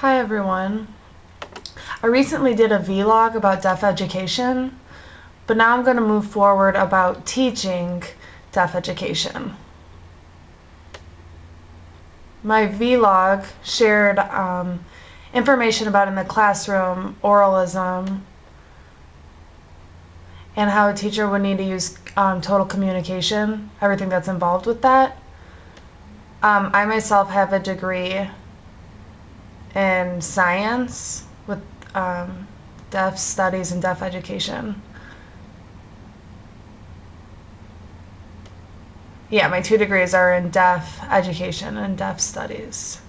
Hi everyone. I recently did a vlog about deaf education, but now I'm going to move forward about teaching deaf education. My vlog shared information about in the classroom oralism and how a teacher would need to use total communication, everything that's involved with that. I myself have a degree in science with deaf studies and deaf education. Yeah, my 2 degrees are in deaf education and deaf studies.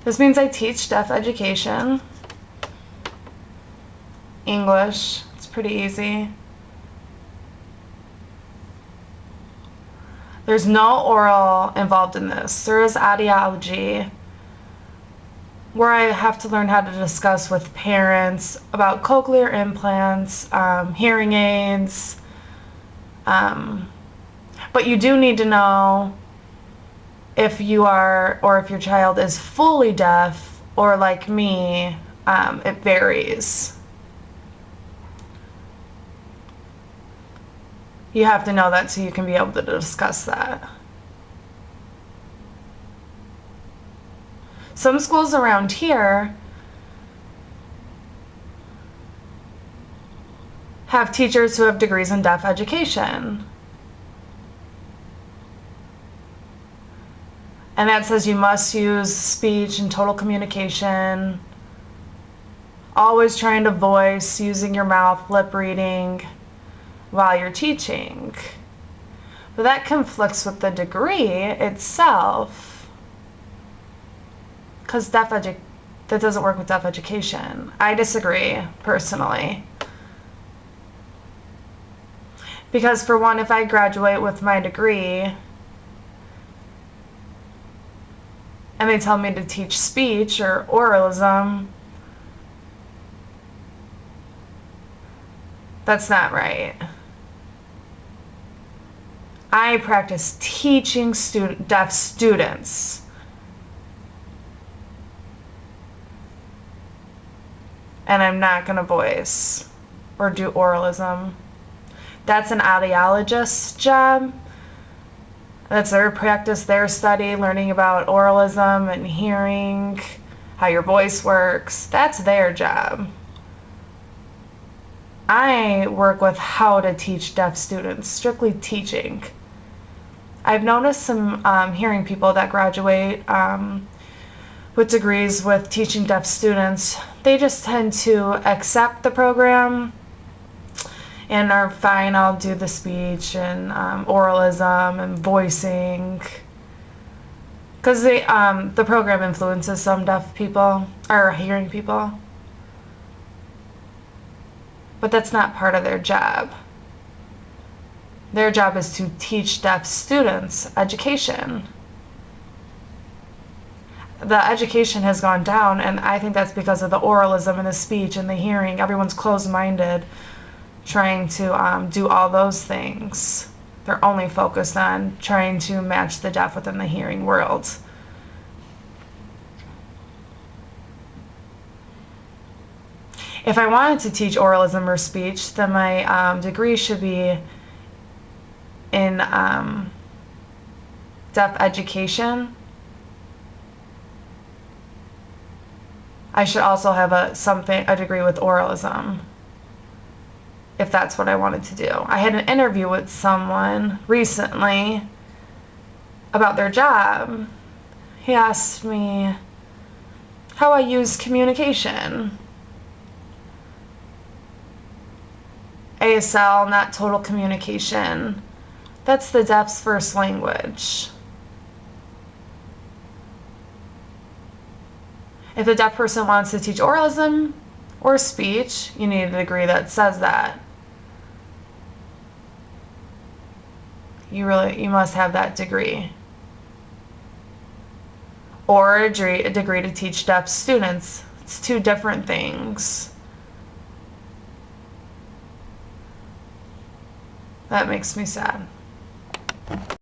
This means I teach deaf education, English, it's pretty easy. There's no oral involved in this. There is audiology, where I have to learn how to discuss with parents about cochlear implants, hearing aids, but you do need to know if you are, or if your child is fully deaf, or like me, it varies. You have to know that so you can be able to discuss that. Some schools around here have teachers who have degrees in deaf education. And that says you must use speech and total communication, always trying to voice, using your mouth, lip reading while you're teaching. But that conflicts with the degree itself, because that doesn't work with deaf education. I disagree, personally. Because for one, if I graduate with my degree and they tell me to teach speech or oralism, that's not right. I practice teaching deaf students. And I'm not going to voice or do oralism. That's an audiologist's job. That's their practice, their study, learning about oralism and hearing, how your voice works. That's their job. I work with how to teach deaf students, strictly teaching. I've noticed some hearing people that graduate with degrees with teaching deaf students. They just tend to accept the program and are fine, I'll do the speech and oralism and voicing. Because the program influences some deaf people, or hearing people. But that's not part of their job. Their job is to teach deaf students education. The education has gone down, and I think that's because of the oralism and the speech and the hearing. Everyone's closed-minded, trying to do all those things. They're only focused on trying to match the deaf within the hearing world. If I wanted to teach oralism or speech, then my degree should be in deaf education. I should also have a degree with oralism, if that's what I wanted to do. I had an interview with someone recently about their job. He asked me how I use communication. ASL, not total communication. That's the deaf's first language. If a deaf person wants to teach oralism or speech, you need a degree that says that. You must have that degree. Or a degree to teach deaf students. It's 2 different things. That makes me sad.